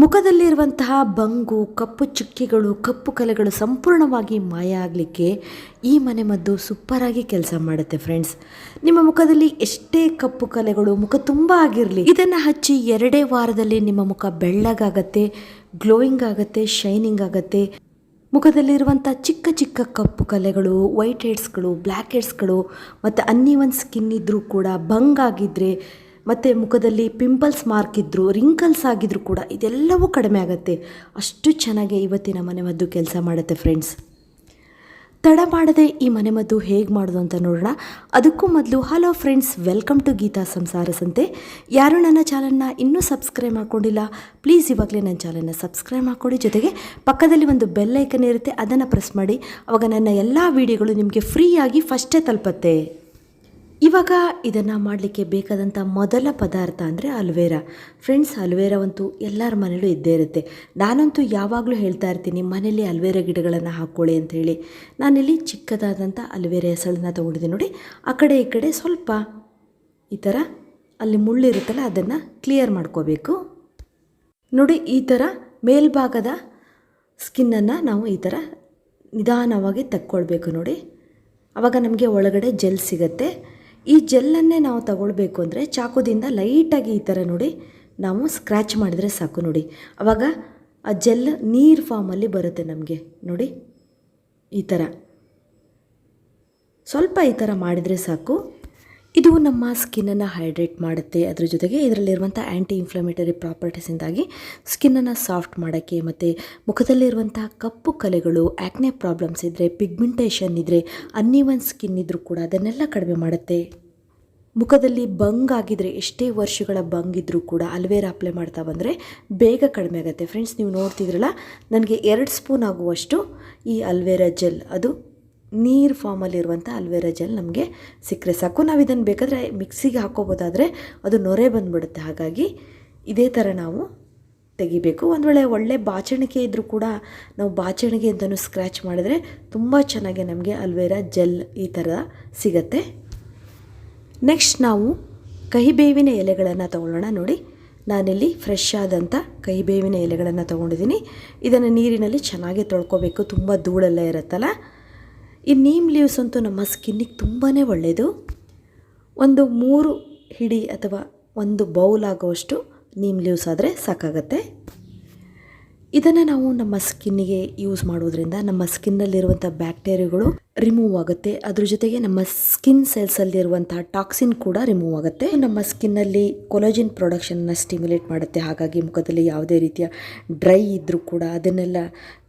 ಮುಖದಲ್ಲಿರುವಂತಹ ಬಂಗು, ಕಪ್ಪು ಚುಕ್ಕಿಗಳು, ಕಪ್ಪು ಕಲೆಗಳು ಸಂಪೂರ್ಣವಾಗಿ ಮಾಯ ಆಗಲಿಕ್ಕೆ ಈ ಮನೆಮದ್ದು ಸೂಪರಾಗಿ ಕೆಲಸ ಮಾಡುತ್ತೆ ಫ್ರೆಂಡ್ಸ್. ನಿಮ್ಮ ಮುಖದಲ್ಲಿ ಎಷ್ಟೇ ಕಪ್ಪು ಕಲೆಗಳು ಮುಖ ತುಂಬ ಆಗಿರಲಿ, ಇದನ್ನು ಹಚ್ಚಿ 2 ವಾರದಲ್ಲಿ ನಿಮ್ಮ ಮುಖ ಬೆಳ್ಳಗಾಗತ್ತೆ, ಗ್ಲೋಯಿಂಗ್ ಆಗುತ್ತೆ, ಶೈನಿಂಗ್ ಆಗುತ್ತೆ. ಮುಖದಲ್ಲಿರುವಂಥ ಚಿಕ್ಕ ಚಿಕ್ಕ ಕಪ್ಪು ಕಲೆಗಳು, ವೈಟ್ ಹೆಡ್ಸ್ಗಳು, ಬ್ಲ್ಯಾಕ್ ಹೆಡ್ಸ್ಗಳು ಮತ್ತು ಅನ್ನೀವನ್ ಸ್ಕಿನ್ ಇದ್ದರೂ ಕೂಡ, ಬಂಗಾಗಿದ್ದರೆ ಮತ್ತು ಮುಖದಲ್ಲಿ ಪಿಂಪಲ್ಸ್ ಮಾರ್ಕ್ ಇದ್ದರೂ, ರಿಂಕಲ್ಸ್ ಆಗಿದ್ದರೂ ಕೂಡ ಇದೆಲ್ಲವೂ ಕಡಿಮೆ ಆಗುತ್ತೆ. ಅಷ್ಟು ಚೆನ್ನಾಗಿ ಇವತ್ತಿನ ಮನೆಮದ್ದು ಕೆಲಸ ಮಾಡುತ್ತೆ ಫ್ರೆಂಡ್ಸ್. ತಡ ಮಾಡದೆ ಈ ಮನೆಮದ್ದು ಹೇಗೆ ಮಾಡೋದು ಅಂತ ನೋಡೋಣ. ಅದಕ್ಕೂ ಮೊದಲು hello friends, welcome to Geetha Samsara Sante. ಯಾರು ನನ್ನ ಚಾನಲ್ನ ಇನ್ನೂ ಸಬ್ಸ್ಕ್ರೈಬ್ ಮಾಡ್ಕೊಂಡಿಲ್ಲ, ಪ್ಲೀಸ್ ಇವಾಗಲೇ ನನ್ನ ಚಾನಲ್ನ ಸಬ್ಸ್ಕ್ರೈಬ್ ಮಾಡ್ಕೊಳ್ಳಿ. ಜೊತೆಗೆ ಪಕ್ಕದಲ್ಲಿ ಒಂದು ಬೆಲ್ ಐಕನ್ ಇರುತ್ತೆ, ಅದನ್ನು ಪ್ರೆಸ್ ಮಾಡಿ. ಆವಾಗ ನನ್ನ ಎಲ್ಲ ವೀಡಿಯೋಗಳು ನಿಮಗೆ ಫ್ರೀಯಾಗಿ ಫಸ್ಟೇ ತಲುಪತ್ತೆ. ಇವಾಗ ಇದನ್ನು ಮಾಡಲಿಕ್ಕೆ ಬೇಕಾದಂಥ ಮೊದಲ ಪದಾರ್ಥ ಅಂದರೆ ಅಲ್ವೇರಾ. ಫ್ರೆಂಡ್ಸ್, ಅಲ್ವೇರಾ ಅಂತೂ ಎಲ್ಲರ ಮನೇಲೂ ಇದ್ದೇ ಇರುತ್ತೆ. ನಾನಂತೂ ಯಾವಾಗಲೂ ಹೇಳ್ತಾ ಇರ್ತೀನಿ, ಮನೇಲಿ ಅಲ್ವೇರಾ ಗಿಡಗಳನ್ನು ಹಾಕ್ಕೊಳ್ಳಿ ಅಂಥೇಳಿ. ನಾನಿಲ್ಲಿ ಚಿಕ್ಕದಾದಂಥ ಅಲ್ವೇರಾ ಎಸಳನ್ನ ತೊಗೊಂಡಿದ್ದೀನಿ ನೋಡಿ. ಆ ಕಡೆ ಈ ಕಡೆ ಸ್ವಲ್ಪ ಈ ಥರ ಅಲ್ಲಿ ಮುಳ್ಳಿರುತ್ತಲ್ಲ, ಅದನ್ನು ಕ್ಲಿಯರ್ ಮಾಡ್ಕೋಬೇಕು ನೋಡಿ. ಈ ಥರ ಮೇಲ್ಭಾಗದ ಸ್ಕಿನ್ನನ್ನು ನಾವು ಈ ಥರ ನಿಧಾನವಾಗಿ ತಕ್ಕೊಳ್ಬೇಕು ನೋಡಿ. ಆವಾಗ ನಮಗೆ ಒಳಗಡೆ ಜೆಲ್ ಸಿಗುತ್ತೆ. ಈ ಜೆಲ್ಲನ್ನೇ ನಾವು ತಗೊಳ್ಬೇಕು ಅಂದರೆ ಚಾಕುದಿಂದ ಲೈಟಾಗಿ ಈ ಥರ ನೋಡಿ ನಾವು ಸ್ಕ್ರ್ಯಾಚ್ ಮಾಡಿದರೆ ಸಾಕು ನೋಡಿ. ಆವಾಗ ಆ ಜೆಲ್ ನೀರು ಫಾರ್ಮಲ್ಲಿ ಬರುತ್ತೆ ನಮಗೆ ನೋಡಿ. ಈ ಥರ ಸ್ವಲ್ಪ ಈ ಥರ ಮಾಡಿದರೆ ಸಾಕು. ಇದು ನಮ್ಮ ಸ್ಕಿನ್ನನ್ನು ಹೈಡ್ರೇಟ್ ಮಾಡುತ್ತೆ. ಅದ್ರ ಜೊತೆಗೆ ಇದರಲ್ಲಿರುವಂಥ ಆ್ಯಂಟಿ ಇನ್ಫ್ಲಮೇಟರಿ ಪ್ರಾಪರ್ಟೀಸಿಂದಾಗಿ ಸ್ಕಿನ್ನನ್ನು ಸಾಫ್ಟ್ ಮಾಡೋಕ್ಕೆ, ಮತ್ತು ಮುಖದಲ್ಲಿರುವಂಥ ಕಪ್ಪು ಕಲೆಗಳು, ಆ್ಯಕ್ನೆ ಪ್ರಾಬ್ಲಮ್ಸ್ ಇದ್ದರೆ, ಪಿಗ್ಮೆಂಟೇಷನ್ ಇದ್ದರೆ, ಅನ್ನೀವನ್ ಸ್ಕಿನ್ ಇದ್ದರೂ ಕೂಡ ಅದನ್ನೆಲ್ಲ ಕಡಿಮೆ ಮಾಡುತ್ತೆ. ಮುಖದಲ್ಲಿ ಬಂಗಾಗಿದ್ದರೆ, ಎಷ್ಟೇ ವರ್ಷಗಳ ಬಂಗಿದ್ರೂ ಕೂಡ ಅಲ್ವೇರಾ ಅಪ್ಲೈ ಮಾಡ್ತಾ ಬಂದರೆ ಬೇಗ ಕಡಿಮೆ ಆಗುತ್ತೆ ಫ್ರೆಂಡ್ಸ್. ನೀವು ನೋಡ್ತಿದ್ರಲ್ಲ, ನನಗೆ 2 ಸ್ಪೂನ್ ಆಗುವಷ್ಟು ಈ ಅಲ್ವೇರಾ ಜೆಲ್, ಅದು ನೀರು ಫಾರ್ಮಲ್ಲಿರುವಂಥ ಅಲ್ವೇರಾ ಜೆಲ್ ನಮಗೆ ಸಿಕ್ಕರೆ ಸಾಕು. ನಾವು ಇದನ್ನು ಬೇಕಾದರೆ ಮಿಕ್ಸಿಗೆ ಹಾಕೋಬೋದಾದರೆ ಅದು ನೊರೆ ಬಂದುಬಿಡುತ್ತೆ. ಹಾಗಾಗಿ ಇದೇ ಥರ ನಾವು ತೆಗಿಬೇಕು. ಒಂದು ವೇಳೆ ಒಳ್ಳೆ ಬಾಚಣಿಗೆ ಇದ್ದರೂ ಕೂಡ ನಾವು ಬಾಚಣಿಗೆಯಿಂದನೂ ಸ್ಕ್ರ್ಯಾಚ್ ಮಾಡಿದ್ರೆ ತುಂಬ ಚೆನ್ನಾಗಿ ನಮಗೆ ಅಲ್ವೇರಾ ಜೆಲ್ ಈ ಥರ ಸಿಗತ್ತೆ. ನೆಕ್ಸ್ಟ್ ನಾವು ಕಹಿಬೇವಿನ ಎಲೆಗಳನ್ನು ತಗೊಳ್ಳೋಣ ನೋಡಿ. ನಾನಿಲ್ಲಿ ಫ್ರೆಶ್ ಆದಂಥ ಕಹಿಬೇವಿನ ಎಲೆಗಳನ್ನು ತೊಗೊಂಡಿದ್ದೀನಿ. ಇದನ್ನು ನೀರಿನಲ್ಲಿ ಚೆನ್ನಾಗಿ ತೊಳ್ಕೊಬೇಕು, ತುಂಬ ಧೂಳೆಲ್ಲ ಇರುತ್ತಲ್ಲ. ಈ ನೀಮ್ ಲೀವ್ಸ್ ಅಂತೂ ನಮ್ಮ ಸ್ಕಿನ್ನಿಗೆ ತುಂಬಾ ಒಳ್ಳೆಯದು. ಒಂದು 3 ಹಿಡಿ ಅಥವಾ 1 ಬೌಲ್ ಆಗೋವಷ್ಟು ನೀಮ್ ಲೀವ್ಸ್ ಆದರೆ ಸಾಕಾಗತ್ತೆ. ಇದನ್ನು ನಾವು ನಮ್ಮ ಸ್ಕಿನ್ನಿಗೆ ಯೂಸ್ ಮಾಡೋದ್ರಿಂದ ನಮ್ಮ ಸ್ಕಿನ್ನಲ್ಲಿರುವಂಥ ಬ್ಯಾಕ್ಟೀರಿಯಾಗಳು ರಿಮೂವ್ ಆಗುತ್ತೆ. ಅದ್ರ ಜೊತೆಗೆ ನಮ್ಮ ಸ್ಕಿನ್ ಸೆಲ್ಸಲ್ಲಿರುವಂಥ ಟಾಕ್ಸಿನ್ ಕೂಡ ರಿಮೂವ್ ಆಗುತ್ತೆ. ನಮ್ಮ ಸ್ಕಿನ್ನಲ್ಲಿ ಕೊಲಾಜಿನ್ ಪ್ರೊಡಕ್ಷನ್ನ ಸ್ಟಿಮ್ಯುಲೇಟ್ ಮಾಡುತ್ತೆ. ಹಾಗಾಗಿ ಮುಖದಲ್ಲಿ ಯಾವುದೇ ರೀತಿಯ ಡ್ರೈ ಇದ್ದರೂ ಕೂಡ ಅದನ್ನೆಲ್ಲ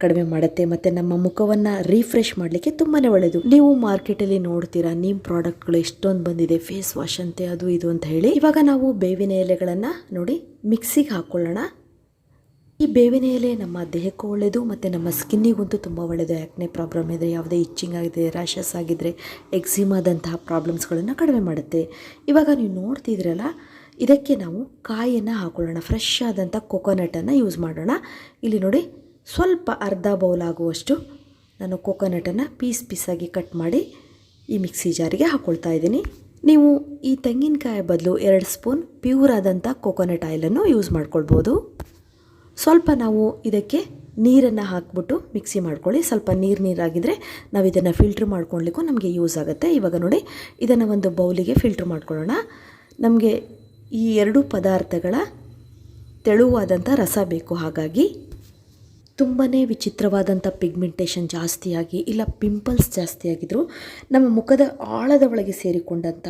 ಕಡಿಮೆ ಮಾಡುತ್ತೆ. ಮತ್ತು ನಮ್ಮ ಮುಖವನ್ನು ರೀಫ್ರೆಶ್ ಮಾಡಲಿಕ್ಕೆ ತುಂಬಾ ಒಳ್ಳೆಯದು. ನೀವು ಮಾರ್ಕೆಟಲ್ಲಿ ನೋಡ್ತೀರಾ, ನೀಮ್ ಪ್ರಾಡಕ್ಟ್ಗಳು ಎಷ್ಟೊಂದು ಬಂದಿದೆ, ಫೇಸ್ ವಾಶ್ ಅಂತೆ, ಅದು ಇದು ಅಂತ ಹೇಳಿ. ಇವಾಗ ನಾವು ಬೇವಿನ ಎಲೆಗಳನ್ನು ನೋಡಿ ಮಿಕ್ಸಿಗೆ ಹಾಕ್ಕೊಳ್ಳೋಣ. ಈ ಬೇವಿನ ಎಲೆ ನಮ್ಮ ದೇಹಕ್ಕೂ ಒಳ್ಳೆಯದು ಮತ್ತು ನಮ್ಮ ಸ್ಕಿನ್ನಿಗಂತೂ ತುಂಬ ಒಳ್ಳೆಯದು. ಆ್ಯಕ್ನೆ ಪ್ರಾಬ್ಲಮ್ ಇದ್ದರೆ, ಯಾವುದೇ ಇಚ್ಚಿಂಗ್ ಆಗಿದೆ, ರ್ಯಾಷಸ್ ಆಗಿದ್ದರೆ, ಎಕ್ಸಿಮಾದಂತಹ ಪ್ರಾಬ್ಲಮ್ಸ್ಗಳನ್ನು ಕಡಿಮೆ ಮಾಡುತ್ತೆ. ಇವಾಗ ನೀವು ನೋಡ್ತಿದ್ರಲ್ಲ, ಇದಕ್ಕೆ ನಾವು ಕಾಯನ್ನು ಹಾಕೊಳ್ಳೋಣ. ಫ್ರೆಶ್ ಆದಂಥ ಕೊಕೊನಟನ್ನು ಯೂಸ್ ಮಾಡೋಣ. ಇಲ್ಲಿ ನೋಡಿ, ಸ್ವಲ್ಪ ಅರ್ಧ ಬೌಲ್ ಆಗುವಷ್ಟು ನಾನು ಕೊಕೊನಟನ್ನು ಪೀಸಾಗಿ ಕಟ್ ಮಾಡಿ ಈ ಮಿಕ್ಸಿ ಜಾರಿಗೆ ಹಾಕ್ಕೊಳ್ತಾ ಇದ್ದೀನಿ. ನೀವು ಈ ತೆಂಗಿನಕಾಯಿ ಬದಲು 2 ಸ್ಪೂನ್ ಪ್ಯೂರ್ ಆದಂಥ ಕೊಕೊನಟ್ ಆಯಿಲನ್ನು ಯೂಸ್ ಮಾಡ್ಕೊಳ್ಬೋದು. ಸ್ವಲ್ಪ ನಾವು ಇದಕ್ಕೆ ನೀರನ್ನು ಹಾಕ್ಬಿಟ್ಟು ಮಿಕ್ಸಿ ಮಾಡ್ಕೊಳ್ಳಿ. ಸ್ವಲ್ಪ ನೀರಾಗಿದ್ದರೆ ನಾವು ಇದನ್ನು ಫಿಲ್ಟ್ರ್ ಮಾಡ್ಕೊಳ್ಲಿಕ್ಕೂ ನಮಗೆ ಯೂಸ್ ಆಗುತ್ತೆ. ಇವಾಗ ನೋಡಿ, ಇದನ್ನು ಒಂದು ಬೌಲಿಗೆ ಫಿಲ್ಟ್ರ್ ಮಾಡ್ಕೊಳ್ಳೋಣ. ನಮಗೆ ಈ 2 ಪದಾರ್ಥಗಳ ತೆಳುವಾದಂಥ ರಸ ಬೇಕು. ಹಾಗಾಗಿ ತುಂಬಾ ವಿಚಿತ್ರವಾದಂಥ ಪಿಗ್ಮೆಂಟೇಷನ್ ಜಾಸ್ತಿಯಾಗಿ, ಇಲ್ಲ ಪಿಂಪಲ್ಸ್ ಜಾಸ್ತಿಯಾಗಿದ್ದರೂ ನಮ್ಮ ಮುಖದ ಆಳದ ಒಳಗೆ ಸೇರಿಕೊಂಡಂಥ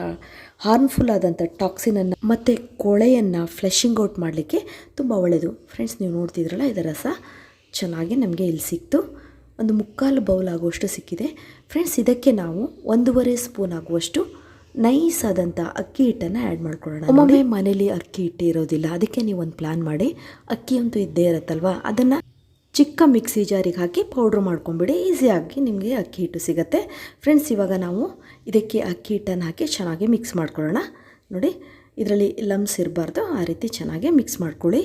ಹಾರ್ಮ್ಫುಲ್ ಆದಂಥ ಟಾಕ್ಸಿನನ್ನು ಮತ್ತು ಕೊಳೆಯನ್ನು ಫ್ಲೆಶಿಂಗ್ ಔಟ್ ಮಾಡಲಿಕ್ಕೆ ತುಂಬ ಒಳ್ಳೆಯದು. ಫ್ರೆಂಡ್ಸ್, ನೀವು ನೋಡ್ತಿದ್ರಲ್ಲ, ಇದರ ರಸ ಚೆನ್ನಾಗಿ ನಮಗೆ ಇಲ್ಲಿ ಸಿಕ್ತು. ಒಂದು 3/4 ಬೌಲ್ ಆಗುವಷ್ಟು ಸಿಕ್ಕಿದೆ ಫ್ರೆಂಡ್ಸ್. ಇದಕ್ಕೆ ನಾವು 1.5 ಸ್ಪೂನ್ ಆಗುವಷ್ಟು ನೈಸ್ ಆದಂಥ ಅಕ್ಕಿ ಹಿಟ್ಟನ್ನು ಆ್ಯಡ್ ಮಾಡ್ಕೊಳ್ಳೋಣ. ಒಮ್ಮೊಮ್ಮೆ ಮನೇಲಿ ಅಕ್ಕಿ ಹಿಟ್ಟು ಇರೋದಿಲ್ಲ, ಅದಕ್ಕೆ ನೀವು ಒಂದು ಪ್ಲ್ಯಾನ್ ಮಾಡಿ, ಅಕ್ಕಿ ಅಂತೂ ಇದ್ದೇ ಇರುತ್ತಲ್ವ, ಅದನ್ನು ಚಿಕ್ಕ ಮಿಕ್ಸಿ ಜಾರಿಗೆ ಹಾಕಿ ಪೌಡ್ರ್ ಮಾಡ್ಕೊಂಬಿಡಿ. ಈಸಿಯಾಗಿ ನಿಮಗೆ ಅಕ್ಕಿ ಹಿಟ್ಟು ಸಿಗುತ್ತೆ ಫ್ರೆಂಡ್ಸ್. ಇವಾಗ ನಾವು ಇದಕ್ಕೆ ಅಕ್ಕಿ ಹಿಟ್ಟನ್ನು ಹಾಕಿ ಚೆನ್ನಾಗಿ ಮಿಕ್ಸ್ ಮಾಡ್ಕೊಳ್ಳೋಣ ನೋಡಿ. ಇದರಲ್ಲಿ ಲಮ್ಸ್ ಇರಬಾರ್ದು, ಆ ರೀತಿ ಚೆನ್ನಾಗಿ ಮಿಕ್ಸ್ ಮಾಡ್ಕೊಳ್ಳಿ.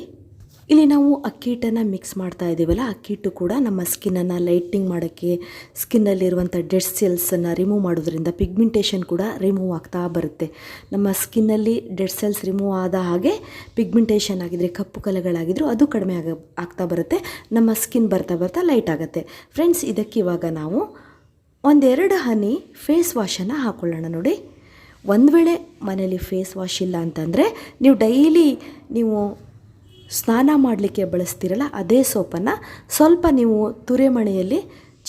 ಇಲ್ಲಿ ನಾವು ಅಕ್ಕಿ ಹಿಟ್ಟನ್ನು ಮಿಕ್ಸ್ ಮಾಡ್ತಾ ಇದ್ದೀವಲ್ಲ, ಅಕ್ಕಿ ಹಿಟ್ಟು ಕೂಡ ನಮ್ಮ ಸ್ಕಿನ್ನನ್ನು ಲೈಟ್ನಿಂಗ್ ಮಾಡೋಕ್ಕೆ, ಸ್ಕಿನ್ನಲ್ಲಿರುವಂಥ ಡೆಡ್ ಸೆಲ್ಸನ್ನು ರಿಮೂವ್ ಮಾಡೋದ್ರಿಂದ ಪಿಗ್ಮೆಂಟೇಷನ್ ಕೂಡ ರಿಮೂವ್ ಆಗ್ತಾ ಬರುತ್ತೆ. ನಮ್ಮ ಸ್ಕಿನ್ನಲ್ಲಿ ಡೆಡ್ ಸೆಲ್ಸ್ ರಿಮೂವ್ ಆದ ಹಾಗೆ ಪಿಗ್ಮೆಂಟೇಷನ್ ಆಗಿದ್ರೆ, ಕಪ್ಪು ಕಲೆಗಳಾಗಿದ್ದರೂ ಅದು ಕಡಿಮೆ ಆಗ್ತಾ ಬರುತ್ತೆ. ನಮ್ಮ ಸ್ಕಿನ್ ಬರ್ತಾ ಬರ್ತಾ ಲೈಟ್ ಆಗುತ್ತೆ. ಫ್ರೆಂಡ್ಸ್, ಇದಕ್ಕೆ ಇವಾಗ ನಾವು ಒಂದೆರಡು ಹನಿ ಫೇಸ್ ವಾಶನ್ನು ಹಾಕ್ಕೊಳ್ಳೋಣ. ನೋಡಿ, ಒಂದು ವೇಳೆ ಮನೇಲಿ ಫೇಸ್ ವಾಶ್ ಇಲ್ಲ ಅಂತಂದರೆ ನೀವು ಡೈಲಿ ನೀವು ಸ್ನಾನ ಮಾಡಲಿಕ್ಕೆ ಬಳಸ್ತೀರಲ್ಲ ಅದೇ ಸೋಪನ್ನು ಸ್ವಲ್ಪ ನೀವು ತುರೆಮಣೆಯಲ್ಲಿ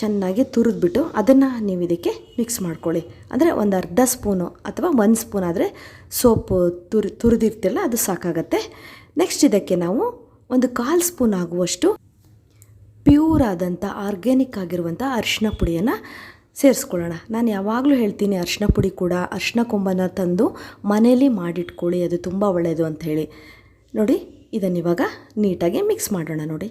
ಚೆನ್ನಾಗಿ ತುರಿದ್ಬಿಟ್ಟು ಅದನ್ನು ನೀವು ಇದಕ್ಕೆ ಮಿಕ್ಸ್ ಮಾಡ್ಕೊಳ್ಳಿ. ಅಂದರೆ ಒಂದು ಅರ್ಧ ಸ್ಪೂನು ಅಥವಾ 1 ಸ್ಪೂನ್ ಆದರೆ ಸೋಪು ತುರಿದಿರ್ತಿರಲ್ಲ ಅದು ಸಾಕಾಗತ್ತೆ. ನೆಕ್ಸ್ಟ್ ಇದಕ್ಕೆ ನಾವು ಒಂದು 1/4 ಸ್ಪೂನ್ ಆಗುವಷ್ಟು ಪ್ಯೂರ್ ಆದಂಥ ಆರ್ಗ್ಯಾನಿಕ್ ಆಗಿರುವಂಥ ಅರಿಶಿನ ಪುಡಿಯನ್ನು ಸೇರಿಸ್ಕೊಳ್ಳೋಣ. ನಾನು ಯಾವಾಗಲೂ ಹೇಳ್ತೀನಿ, ಅರಿಶಿನ ಪುಡಿ ಕೂಡ ಅರಿಶಿನ ಕೊಂಬನ್ನು ತಂದು ಮನೇಲಿ ಮಾಡಿಟ್ಕೊಳ್ಳಿ, ಅದು ತುಂಬ ಒಳ್ಳೆಯದು ಅಂತ ಹೇಳಿ. ನೋಡಿ, ಇದನ್ನಿವಾಗ ನೀಟಾಗಿ ಮಿಕ್ಸ್ ಮಾಡೋಣ. ನೋಡಿ,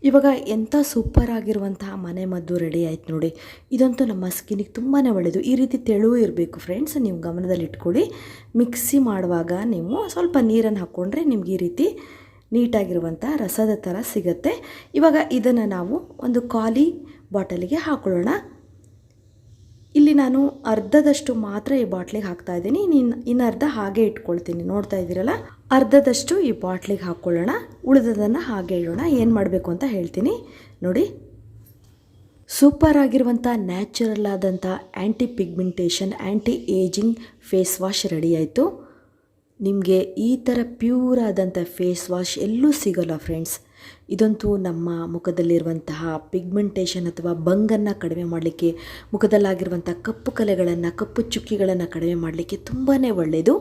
ಇವಾಗ ಎಂಥ ಸೂಪರ್ ಆಗಿರುವಂತಹ ಮನೆ ಮದ್ದು ರೆಡಿ ಆಯ್ತು ನೋಡಿ. ಇದಂತೂ ನಮ್ಮ ಸ್ಕಿನ್ನಿಗೆ ತುಂಬಾ ಒಳ್ಳೆಯದು. ಈ ರೀತಿ ತೆಳು ಇರಬೇಕು ಫ್ರೆಂಡ್ಸ್, ನೀವು ಗಮನದಲ್ಲಿ ಇಟ್ಕೊಳ್ಳಿ. ಮಿಕ್ಸಿ ಮಾಡುವಾಗ ನೀವು ಸ್ವಲ್ಪ ನೀರನ್ನು ಹಾಕ್ಕೊಂಡ್ರೆ ನಿಮ್ಗೆ ಈ ರೀತಿ ನೀಟಾಗಿರುವಂಥ ರಸದ ಥರ ಸಿಗುತ್ತೆ. ಇವಾಗ ಇದನ್ನು ನಾವು ಒಂದು ಖಾಲಿ ಬಾಟಲಿಗೆ ಹಾಕ್ಕೊಳ್ಳೋಣ. ಇಲ್ಲಿ ನಾನು ಅರ್ಧದಷ್ಟು ಮಾತ್ರ ಈ ಬಾಟ್ಲಿಗೆ ಹಾಕ್ತಾ ಇದ್ದೀನಿ, ಇನ್ನು ಅರ್ಧ ಹಾಗೆ ಇಟ್ಕೊಳ್ತೀನಿ. ನೋಡ್ತಾ ಇದ್ದೀರಲ್ಲ, ಅರ್ಧದಷ್ಟು ಈ ಬಾಟ್ಲಿಗೆ ಹಾಕ್ಕೊಳ್ಳೋಣ, ಉಳಿದದನ್ನು ಹಾಗೆ ಇಡೋಣ. ಏನು ಮಾಡಬೇಕು ಅಂತ ಹೇಳ್ತೀನಿ ನೋಡಿ. ಸೂಪರ್ ಆಗಿರುವಂಥ ನ್ಯಾಚುರಲ್ ಆದಂಥ anti pigmentation, anti ageing face wash ready ಆಯಿತು. ನಿಮಗೆ ಈ ಥರ ಪ್ಯೂರ್ ಆದಂಥ ಫೇಸ್ ವಾಶ್ ಎಲ್ಲೂ ಸಿಗೋಲ್ಲ ಫ್ರೆಂಡ್ಸ್. ಇದಂತೂ ನಮ್ಮ ಮುಖದಲ್ಲಿರುವಂತಹ ಪಿಗ್ಮೆಂಟೇಷನ್ ಅಥವಾ ಬಂಗನ್ನು ಕಡಿಮೆ ಮಾಡಲಿಕ್ಕೆ, ಮುಖದಲ್ಲಾಗಿರುವಂಥ ಕಪ್ಪು ಕಲೆಗಳನ್ನು, ಕಪ್ಪು ಚುಕ್ಕಿಗಳನ್ನು ಕಡಿಮೆ ಮಾಡಲಿಕ್ಕೆ ತುಂಬಾ ಒಳ್ಳೆಯದು.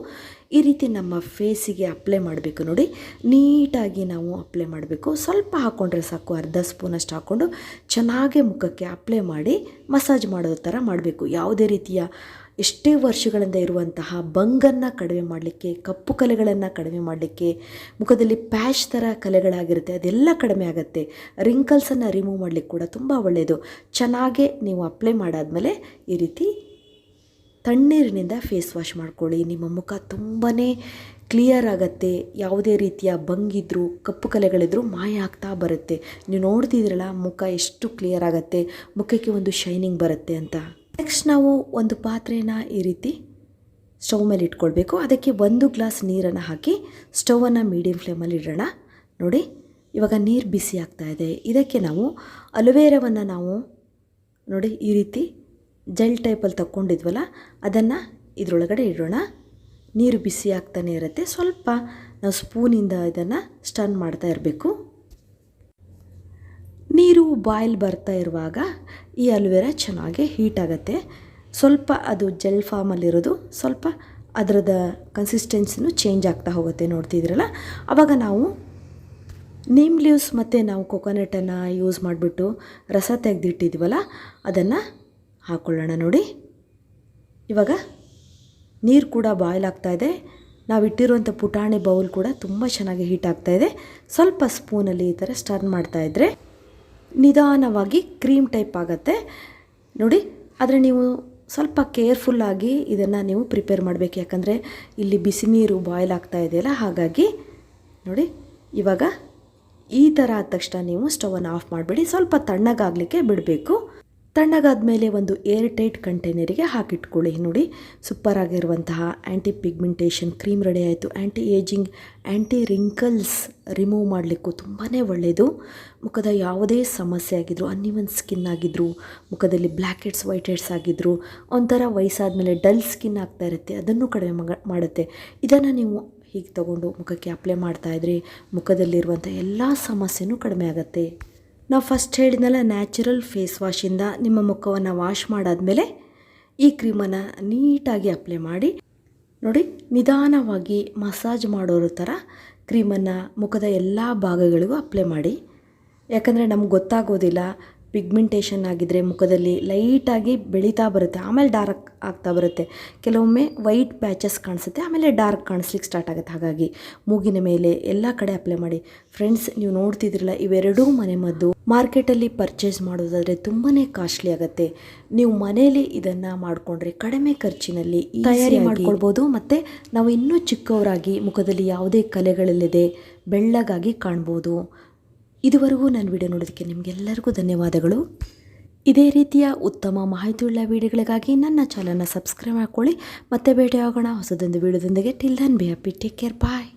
ಈ ರೀತಿ ನಮ್ಮ ಫೇಸಿಗೆ ಅಪ್ಲೈ ಮಾಡಬೇಕು. ನೋಡಿ, ನೀಟಾಗಿ ನಾವು ಅಪ್ಲೈ ಮಾಡಬೇಕು. ಸ್ವಲ್ಪ ಹಾಕ್ಕೊಂಡ್ರೆ ಸಾಕು, ಅರ್ಧ ಸ್ಪೂನಷ್ಟು ಹಾಕ್ಕೊಂಡು ಚೆನ್ನಾಗಿ ಮುಖಕ್ಕೆ ಅಪ್ಲೈ ಮಾಡಿ ಮಸಾಜ್ ಮಾಡೋ ಥರ ಮಾಡಬೇಕು. ಯಾವುದೇ ರೀತಿಯ ಎಷ್ಟೇ ವರ್ಷಗಳಿಂದ ಇರುವಂತಹ ಬಂಗನ್ನು ಕಡಿಮೆ ಮಾಡಲಿಕ್ಕೆ, ಕಪ್ಪು ಕಲೆಗಳನ್ನು ಕಡಿಮೆ ಮಾಡಲಿಕ್ಕೆ, ಮುಖದಲ್ಲಿ ಪ್ಯಾಚ್ ಥರ ಕಲೆಗಳಾಗಿರುತ್ತೆ ಅದೆಲ್ಲ ಕಡಿಮೆ ಆಗುತ್ತೆ. ರಿಂಕಲ್ಸನ್ನು ರಿಮೂವ್ ಮಾಡಲಿಕ್ಕೆ ಕೂಡ ತುಂಬ ಒಳ್ಳೆಯದು. ಚೆನ್ನಾಗೇ ನೀವು ಅಪ್ಲೈ ಮಾಡಾದಮೇಲೆ ಈ ರೀತಿ ತಣ್ಣೀರಿನಿಂದ ಫೇಸ್ ವಾಶ್ ಮಾಡ್ಕೊಳ್ಳಿ. ನಿಮ್ಮ ಮುಖ ತುಂಬಾ ಕ್ಲಿಯರ್ ಆಗುತ್ತೆ. ಯಾವುದೇ ರೀತಿಯ ಬಂಗಿದ್ರೂ, ಕಪ್ಪು ಕಲೆಗಳಿದ್ರೂ ಮಾಯ ಆಗ್ತಾ ಬರುತ್ತೆ. ನೀವು ನೋಡ್ತಿದ್ದೀರಲ್ಲ ಮುಖ ಎಷ್ಟು ಕ್ಲಿಯರ್ ಆಗುತ್ತೆ, ಮುಖಕ್ಕೆ ಒಂದು ಶೈನಿಂಗ್ ಬರುತ್ತೆ ಅಂತ. ನೆಕ್ಸ್ಟ್ ನಾವು ಒಂದು ಪಾತ್ರೆನ ಈ ರೀತಿ ಸ್ಟವ್ ಮೇಲೆ ಇಟ್ಕೊಳ್ಬೇಕು. ಅದಕ್ಕೆ 1 ಗ್ಲಾಸ್ ನೀರನ್ನು ಹಾಕಿ ಸ್ಟವನ್ನು ಮೀಡಿಯಮ್ ಫ್ಲೇಮಲ್ಲಿ ಇಡೋಣ. ನೋಡಿ, ಇವಾಗ ನೀರು ಬಿಸಿ ಆಗ್ತಾ ಇದೆ. ಇದಕ್ಕೆ ನಾವು ಅಲೋವೆರಾವನ್ನು ನಾವು ನೋಡಿ ಈ ರೀತಿ ಜೆಲ್ ಟೈಪಲ್ಲಿ ತಗೊಂಡಿದ್ವಲ್ಲ ಅದನ್ನು ಇದರೊಳಗಡೆ ಇಡೋಣ. ನೀರು ಬಿಸಿ ಆಗ್ತಾನೆ ಇರುತ್ತೆ. ಸ್ವಲ್ಪ ನಾವು ಸ್ಪೂನಿಂದ ಇದನ್ನು ಸ್ಟರ್ನ್ ಮಾಡ್ತಾ ಇರಬೇಕು. ನೀರು ಬಾಯ್ಲ್ ಬರ್ತಾ ಇರುವಾಗ ಈ ಅಲೋವೆರಾ ಚೆನ್ನಾಗಿ ಹೀಟ್ ಆಗುತ್ತೆ. ಸ್ವಲ್ಪ ಅದು ಜೆಲ್ ಫಾರ್ಮಲ್ಲಿರೋದು ಸ್ವಲ್ಪ ಅದರದ ಕನ್ಸಿಸ್ಟೆನ್ಸಿನೂ ಚೇಂಜ್ ಆಗ್ತಾ ಹೋಗುತ್ತೆ. ನೋಡ್ತಿದ್ದೀರಲ್ಲ, ಆವಾಗ ನಾವು ನೀಮ್ ಲೀವ್ಸ್ ಮತ್ತು ನಾವು ಕೊಕೊನಟನ್ನು ಯೂಸ್ ಮಾಡಿಬಿಟ್ಟು ರಸ ತೆಗೆದಿಟ್ಟಿದ್ವಲ್ಲ ಅದನ್ನು ಹಾಕ್ಕೊಳ್ಳೋಣ. ನೋಡಿ, ಇವಾಗ ನೀರು ಕೂಡ ಬಾಯ್ಲ್ ಆಗ್ತಾಯಿದೆ. ನಾವು ಇಟ್ಟಿರುವಂಥ ಪುಟಾಣಿ ಬೌಲ್ ಕೂಡ ತುಂಬ ಚೆನ್ನಾಗಿ ಹೀಟ್ ಆಗ್ತಾಯಿದೆ. ಸ್ವಲ್ಪ ಸ್ಪೂನಲ್ಲಿ ಈ ಥರ ಸ್ಟರ್ನ್ ಮಾಡ್ತಾಯಿದ್ರೆ ನಿಧಾನವಾಗಿ ಕ್ರೀಮ್ ಟೈಪ್ ಆಗುತ್ತೆ ನೋಡಿ. ಆದರೆ ನೀವು ಸ್ವಲ್ಪ ಕೇರ್ಫುಲ್ಲಾಗಿ ಇದನ್ನು ನೀವು ಪ್ರಿಪೇರ್ ಮಾಡಬೇಕು, ಯಾಕಂದರೆ ಇಲ್ಲಿ ಬಿಸಿ ನೀರು ಬಾಯ್ಲ್ ಆಗ್ತಾ ಇದೆಯಲ್ಲ, ಹಾಗಾಗಿ ನೋಡಿ. ಇವಾಗ ಈ ಥರ ಆದ ತಕ್ಷಣ ನೀವು ಸ್ಟವನ್ನು ಆಫ್ ಮಾಡಬೇಡಿ, ಸ್ವಲ್ಪ ತಣ್ಣಗಾಗಲಿಕ್ಕೆ ಬಿಡಬೇಕು. ತಣ್ಣಗಾದ ಮೇಲೆ ಒಂದು ಏರ್ ಟೈಟ್ ಕಂಟೈನರಿಗೆ ಹಾಕಿಟ್ಕೊಳ್ಳಿ. ನೋಡಿ, ಸೂಪರ್ ಆಗಿರುವಂತಹ ಆ್ಯಂಟಿ ಪಿಗ್ಮೆಂಟೇಷನ್ ಕ್ರೀಮ್ ರೆಡಿ ಆಯಿತು. ಆ್ಯಂಟಿ ಏಜಿಂಗ್, ಆ್ಯಂಟಿ ರಿಂಕಲ್ಸ್ ರಿಮೂವ್ ಮಾಡಲಿಕ್ಕೂ ತುಂಬಾ ಒಳ್ಳೆಯದು. ಮುಖದ ಯಾವುದೇ ಸಮಸ್ಯೆ ಆಗಿದ್ರು, ಅನ್ಇವನ್ ಸ್ಕಿನ್ ಆಗಿದ್ರು, ಮುಖದಲ್ಲಿ ಬ್ಲ್ಯಾಕ್ ಹೆಡ್ಸ್ ವೈಟ್ ಹೆಡ್ಸ್ ಆಗಿದ್ರು, ಒಂಥರ ವಯಸ್ಸಾದಮೇಲೆ ಡಲ್ ಸ್ಕಿನ್ ಆಗ್ತಾ ಇರುತ್ತೆ, ಅದನ್ನು ಕಡಿಮೆ ಮಾಡುತ್ತೆ. ಇದನ್ನು ನೀವು ಹೀಗೆ ತೊಗೊಂಡು ಮುಖಕ್ಕೆ ಅಪ್ಲೈ ಮಾಡ್ತಾಯಿದ್ರೆ ಮುಖದಲ್ಲಿರುವಂಥ ಎಲ್ಲ ಸಮಸ್ಯೆನೂ ಕಡಿಮೆ ಆಗುತ್ತೆ. ನಾವು ಫಸ್ಟ್ ಹೇಳಿದ್ನಲ್ಲ, ನ್ಯಾಚುರಲ್ ಫೇಸ್ ವಾಶಿಂದ ನಿಮ್ಮ ಮುಖವನ್ನು ವಾಶ್ ಮಾಡಾದಮೇಲೆ ಈ ಕ್ರೀಮನ್ನು ನೀಟಾಗಿ ಅಪ್ಲೈ ಮಾಡಿ ನೋಡಿ. ನಿಧಾನವಾಗಿ ಮಸಾಜ್ ಮಾಡೋರ ಥರ ಕ್ರೀಮನ್ನು ಮುಖದ ಎಲ್ಲ ಭಾಗಗಳಿಗೂ ಅಪ್ಲೈ ಮಾಡಿ. ಯಾಕಂದರೆ ನಮ್ಗೆ ಗೊತ್ತಾಗೋದಿಲ್ಲ ಪಿಗ್ಮೆಂಟೇಷನ್ ಆಗಿದ್ದರೆ ಮುಖದಲ್ಲಿ ಲೈಟಾಗಿ ಬೆಳೀತಾ ಬರುತ್ತೆ, ಆಮೇಲೆ ಡಾರ್ಕ್ ಆಗ್ತಾ ಬರುತ್ತೆ. ಕೆಲವೊಮ್ಮೆ ವೈಟ್ ಪ್ಯಾಚಸ್ ಕಾಣಿಸುತ್ತೆ, ಆಮೇಲೆ ಡಾರ್ಕ್ ಕಾಣಿಸ್ಲಿಕ್ಕೆ ಸ್ಟಾರ್ಟ್ ಆಗುತ್ತೆ. ಹಾಗಾಗಿ ಮೂಗಿನ ಮೇಲೆ ಎಲ್ಲ ಕಡೆ ಅಪ್ಲೈ ಮಾಡಿ. ಫ್ರೆಂಡ್ಸ್, ನೀವು ನೋಡ್ತಿದ್ರಲ್ಲ, ಇವೆರಡೂ ಮನೆಮದ್ದು. ಮಾರ್ಕೆಟಲ್ಲಿ ಪರ್ಚೇಸ್ ಮಾಡೋದಾದರೆ ತುಂಬಾ ಕಾಸ್ಟ್ಲಿ ಆಗುತ್ತೆ. ನೀವು ಮನೆಯಲ್ಲಿ ಇದನ್ನು ಮಾಡಿಕೊಂಡ್ರೆ ಕಡಿಮೆ ಖರ್ಚಿನಲ್ಲಿ ತಯಾರಿ ಮಾಡ್ಕೊಳ್ಬೋದು. ಮತ್ತು ನಾವು ಇನ್ನೂ ಚಿಕ್ಕವರಾಗಿ ಮುಖದಲ್ಲಿ ಯಾವುದೇ ಕಲೆಗಳಿಲ್ಲದೆ ಬೆಳ್ಳಗಾಗಿ ಕಾಣ್ಬೋದು. ಇದುವರೆಗೂ ನನ್ನ ವಿಡಿಯೋ ನೋಡೋದಕ್ಕೆ ನಿಮಗೆಲ್ಲರಿಗೂ ಧನ್ಯವಾದಗಳು. ಇದೇ ರೀತಿಯ ಉತ್ತಮ ಮಾಹಿತಿಯುಳ್ಳ ವಿಡಿಯೋಗಳಿಗಾಗಿ ನನ್ನ ಚಾನಲ್ನ ಸಬ್ಸ್ಕ್ರೈಬ್ ಮಾಡ್ಕೊಳ್ಳಿ. ಮತ್ತೆ ಭೇಟಿಯಾಗೋಣ ಹೊಸದೊಂದು ವಿಡಿಯೋದೊಂದಿಗೆ. Till then be happy, take care, bye.